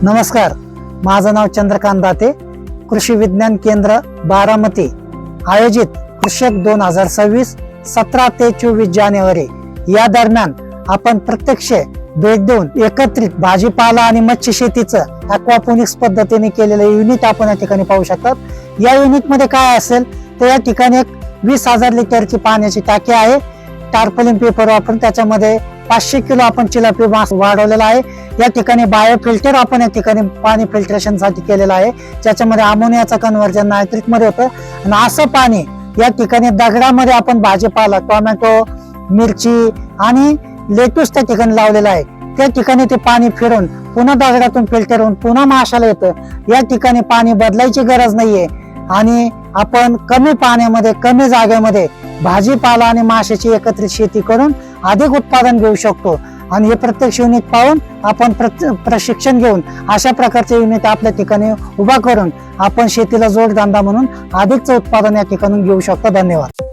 नमस्कार, माझं नाव चंद्रकांत दाते, कृषी विज्ञान केंद्र बारामती आयोजित कृषक 2026 17 ते 24 जानेवारी या दरम्यान आपण प्रत्यक्ष भेट देऊन एकत्रित भाजीपाला आणि मत्स्य शेतीचं ॲक्वापोनिक्स पद्धतीने केलेलं युनिट आपण या ठिकाणी पाहू शकतात। या युनिट मध्ये काय असेल तर या ठिकाणी एक 20,000 लिटरची पाण्याची टाकी आहे। टार्पोलिन पेपर वापरून त्याच्यामध्ये 500 किलो आपण चिलापी मास वाढवलेला आहे। या ठिकाणी बायो फिल्टर आपण या ठिकाणी पाणी फिल्ट्रेशन साठी केलेलं आहे, ज्याच्यामध्ये अमोनियाचं कन्व्हर्जन नायट्रिक मध्ये होतं। आणि असं पाणी या ठिकाणी दगडामध्ये आपण भाजीपाला टोमॅटो, मिरची आणि लेटूस त्या ठिकाणी लावलेला आहे। त्या ठिकाणी ते पाणी फिरून पुन्हा दगडातून फिल्टर होऊन पुन्हा माशाला येतं। या ठिकाणी पाणी बदलायची गरज नाहीये आणि आपण कमी पाण्यामध्ये कमी जागेमध्ये भाजीपाला आणि माशाची एकत्रित शेती करून अधिक उत्पादन घेऊ शकतो। आणि हे प्रत्यक्ष युनिट पाहून आपण प्रशिक्षण घेऊन अशा प्रकारचे युनिट आपल्या ठिकाणी उभा करून आपण शेतीला जोडधंदा म्हणून अधिकचं उत्पादन या ठिकाणी घेऊ शकतो। धन्यवाद।